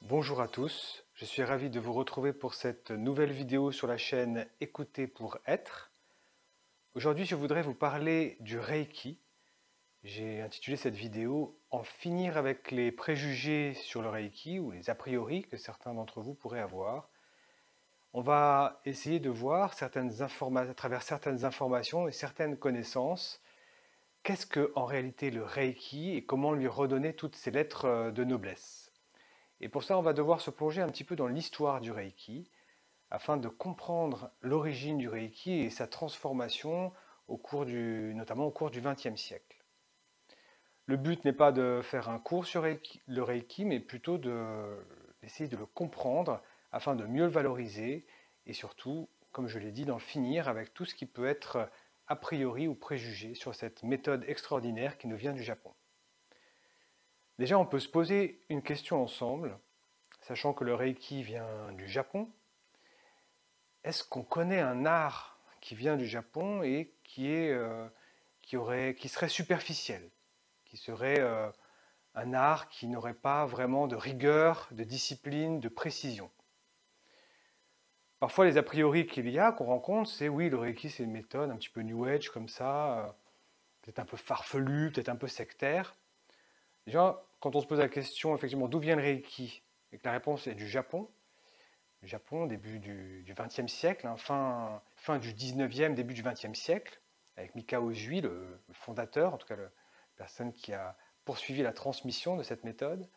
Bonjour à tous, je suis ravi de vous retrouver pour cette nouvelle vidéo sur la chaîne Écouter pour être. Aujourd'hui, je voudrais vous parler du Reiki. J'ai intitulé cette vidéo « En finir avec les préjugés sur le Reiki » ou les a priori que certains d'entre vous pourraient avoir. On va essayer de voir à travers certaines informations et certaines connaissances qu'est-ce qu'en réalité le Reiki et comment lui redonner toutes ses lettres de noblesse. Et pour ça, on va devoir se plonger un petit peu dans l'histoire du Reiki afin de comprendre l'origine du Reiki et sa transformation notamment au cours du XXe siècle. Le but n'est pas de faire un cours sur le Reiki, mais plutôt d'essayer de le comprendre afin de mieux le valoriser et surtout, comme je l'ai dit, d'en finir avec tout ce qui peut être a priori ou préjugé sur cette méthode extraordinaire qui nous vient du Japon. Déjà, on peut se poser une question ensemble, sachant que le Reiki vient du Japon. Est-ce qu'on connaît un art qui vient du Japon et qui serait superficiel, qui serait un art qui n'aurait pas vraiment de rigueur, de discipline, de précision? Parfois, les a priori qu'on rencontre, c'est oui, le Reiki, c'est une méthode un petit peu New Age comme ça, peut-être un peu farfelue, peut-être un peu sectaire. Déjà, quand on se pose la question, effectivement, d'où vient le Reiki, et que la réponse est du Japon, début du XXe siècle, hein, fin du XIXe, début du XXe siècle, avec Mikao Usui, le fondateur, en tout cas la personne qui a poursuivi la transmission de cette méthode,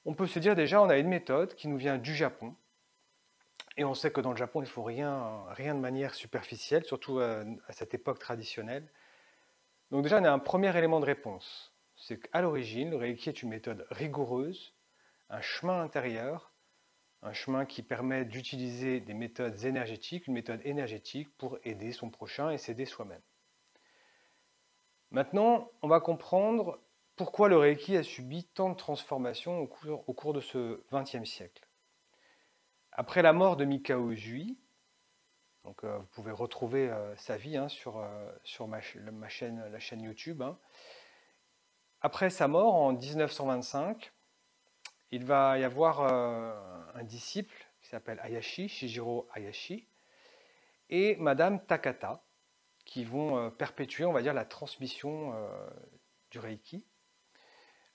on peut se dire déjà, on a une méthode qui nous vient du Japon, et on sait que dans le Japon, il ne faut rien de manière superficielle, surtout à cette époque traditionnelle. Donc déjà, on a un premier élément de réponse. C'est qu'à l'origine, le Reiki est une méthode rigoureuse, un chemin intérieur, un chemin qui permet d'utiliser des méthodes énergétiques, une méthode énergétique pour aider son prochain et s'aider soi-même. Maintenant, on va comprendre pourquoi le Reiki a subi tant de transformations au cours de ce XXe siècle. Après la mort de Mikao Usui, donc vous pouvez retrouver sa vie sur la chaîne YouTube. Après sa mort en 1925, il va y avoir un disciple qui s'appelle Shijiro Hayashi, et Madame Takata, qui vont perpétuer, on va dire, la transmission du Reiki.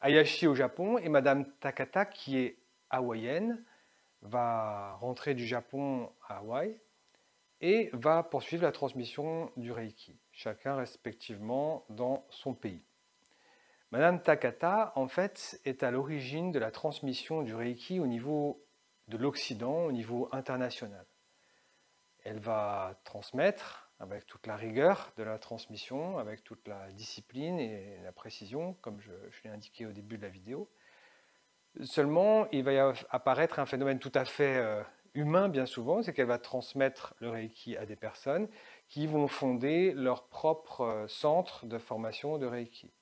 Hayashi au Japon et Madame Takata, qui est hawaïenne, va rentrer du Japon à Hawaï et va poursuivre la transmission du Reiki, chacun respectivement dans son pays. Madame Takata, en fait, est à l'origine de la transmission du Reiki au niveau de l'Occident, au niveau international. Elle va transmettre avec toute la rigueur de la transmission, avec toute la discipline et la précision, comme je l'ai indiqué au début de la vidéo. Seulement, il va y apparaître un phénomène tout à fait humain bien souvent, c'est qu'elle va transmettre le Reiki à des personnes qui vont fonder leur propre centre de formation de Reiki.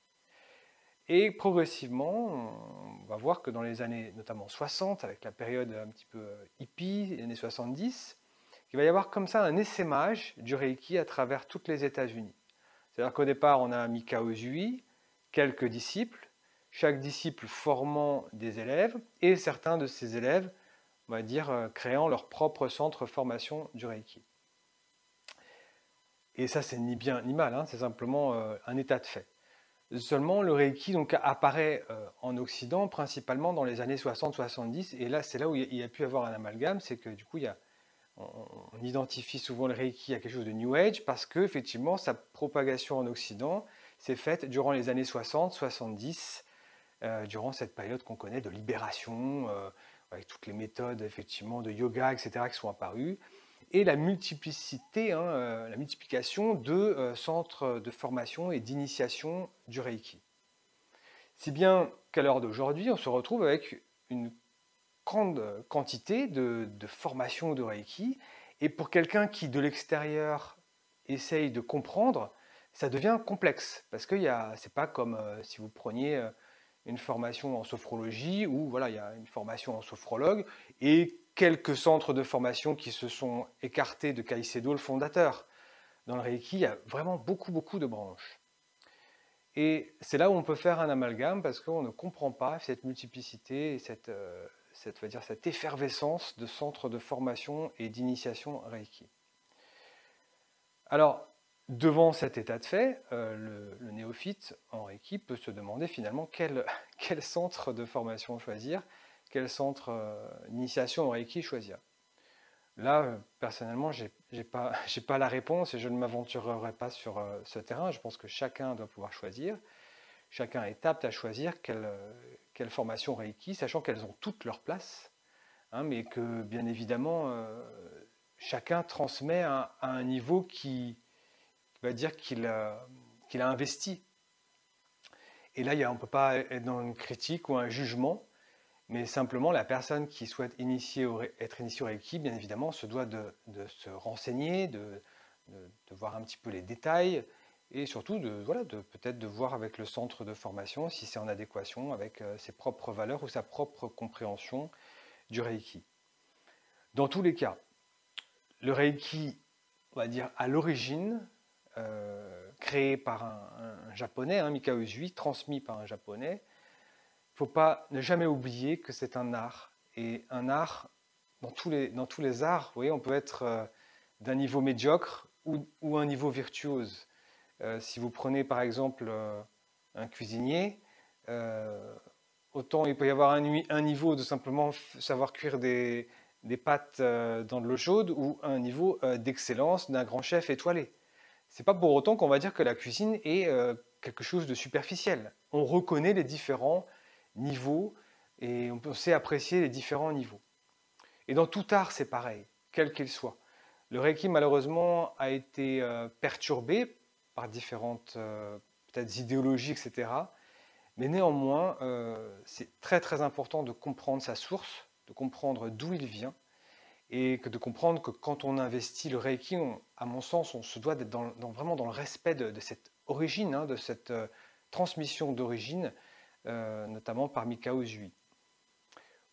Et progressivement, on va voir que dans les années notamment 60, avec la période un petit peu hippie, les années 70, il va y avoir comme ça un essaimage du Reiki à travers toutes les États-Unis. C'est-à-dire qu'au départ, on a Mikao Usui, quelques disciples, chaque disciple formant des élèves, et certains de ces élèves, on va dire, créant leur propre centre de formation du Reiki. Et ça, c'est ni bien ni mal, c'est simplement un état de fait. Seulement, le Reiki donc, apparaît en Occident principalement dans les années 60-70, et là, c'est là où il y a pu y avoir un amalgame, c'est que du coup, on identifie souvent le Reiki à quelque chose de New Age parce que effectivement, sa propagation en Occident s'est faite durant les années 60-70, durant cette période qu'on connaît de libération, avec toutes les méthodes effectivement de yoga, etc., qui sont apparues, et la multiplication de centres de formation et d'initiation du Reiki. Si bien qu'à l'heure d'aujourd'hui, on se retrouve avec une grande quantité de formations de Reiki, et pour quelqu'un qui, de l'extérieur, essaye de comprendre, ça devient complexe, parce que c'est pas comme si vous preniez une formation en sophrologie, où voilà, il y a une formation en sophrologue, et quelques centres de formation qui se sont écartés de Caicedo, le fondateur. dans le Reiki, il y a vraiment beaucoup de branches. Et c'est là où on peut faire un amalgame parce qu'on ne comprend pas cette multiplicité et on va dire, cette effervescence de centres de formation et d'initiation Reiki. Alors, devant cet état de fait, le néophyte en Reiki peut se demander finalement quel centre de formation choisir, quel centre d'initiation en Reiki choisir. Là, personnellement, je n'ai pas la réponse et je ne m'aventurerai pas sur ce terrain. Je pense que chacun doit pouvoir choisir. Chacun est apte à choisir quelle formation Reiki, sachant qu'elles ont toutes leur place, hein, mais que bien évidemment, chacun transmet à un niveau qui va dire qu'il a investi. Et là, on ne peut pas être dans une critique ou un jugement, mais simplement la personne qui souhaite être initiée au Reiki, bien évidemment, se doit de se renseigner, de voir un petit peu les détails, et surtout peut-être de voir avec le centre de formation si c'est en adéquation avec ses propres valeurs ou sa propre compréhension du Reiki. Dans tous les cas, le Reiki, on va dire à l'origine, créé par un japonais, Mikao Usui, transmis par un japonais, il ne faut pas ne jamais oublier que c'est un art. Et un art, dans tous les arts, vous voyez, on peut être d'un niveau médiocre ou un niveau virtuose. Si vous prenez par exemple un cuisinier, autant il peut y avoir un niveau de simplement savoir cuire des pâtes dans de l'eau chaude ou un niveau d'excellence d'un grand chef étoilé. C'est pas pour autant qu'on va dire que la cuisine est quelque chose de superficiel. On reconnaît les différents niveaux et on sait apprécier les différents niveaux. Et dans tout art, c'est pareil, quel qu'il soit. Le Reiki, malheureusement, a été perturbé par différentes peut-être idéologies, etc. Mais néanmoins, c'est très important de comprendre sa source, de comprendre d'où il vient, et de comprendre que quand on investit le Reiki, à mon sens, on se doit d'être vraiment dans le respect de cette origine, hein, de cette transmission d'origine, notamment par Mikao Usui.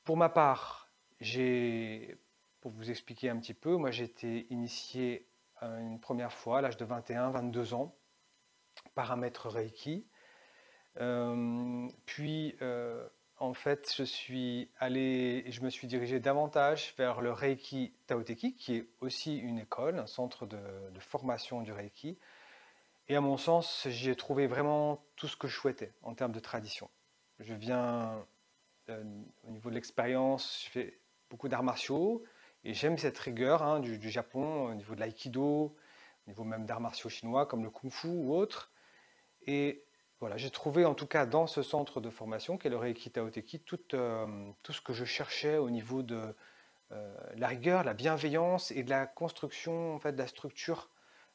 Pour ma part, pour vous expliquer un petit peu, moi j'ai été initié une première fois à l'âge de 21-22 ans par un maître Reiki. Puis en fait, je me suis dirigé davantage vers le Reiki Taoteki, qui est aussi une école, un centre de formation du Reiki. Et à mon sens, j'y ai trouvé vraiment tout ce que je souhaitais en termes de tradition. Je viens au niveau de l'expérience, je fais beaucoup d'arts martiaux et j'aime cette rigueur hein, du Japon au niveau de l'aïkido, au niveau même d'arts martiaux chinois comme le kung-fu ou autres. Et voilà, j'ai trouvé en tout cas dans ce centre de formation qu'est le Reiki Taoteki tout ce que je cherchais au niveau de la rigueur, la bienveillance et de la construction, en fait, de la structure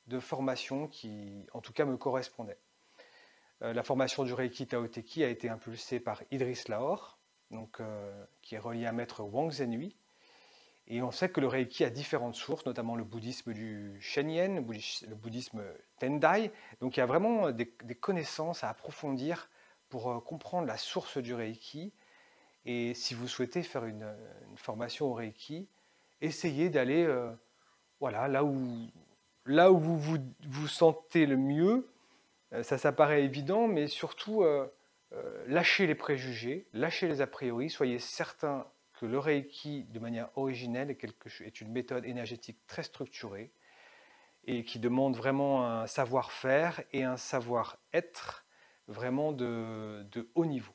de formation qui en tout cas me correspondait. La formation du Reiki Taoteki a été impulsée par Idriss Lahore, donc, qui est relié à maître Wang Zhenhui. Et on sait que le Reiki a différentes sources, notamment le bouddhisme du Shenyen, le bouddhisme Tendai. Donc il y a vraiment des connaissances à approfondir pour comprendre la source du Reiki. Et si vous souhaitez faire une formation au Reiki, essayez d'aller voilà, là où vous sentez le mieux. Ça paraît évident, mais surtout lâchez les préjugés, lâchez les a priori, soyez certains que le Reiki, de manière originelle, est une méthode énergétique très structurée et qui demande vraiment un savoir-faire et un savoir-être vraiment de haut niveau.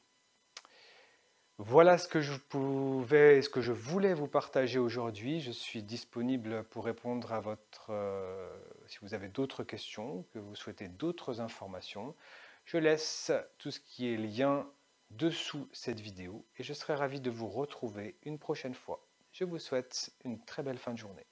Voilà ce que ce que je voulais vous partager aujourd'hui. Je suis disponible pour répondre à si vous avez d'autres questions, que vous souhaitez d'autres informations. Je laisse tout ce qui est lien dessous cette vidéo et je serai ravi de vous retrouver une prochaine fois. Je vous souhaite une très belle fin de journée.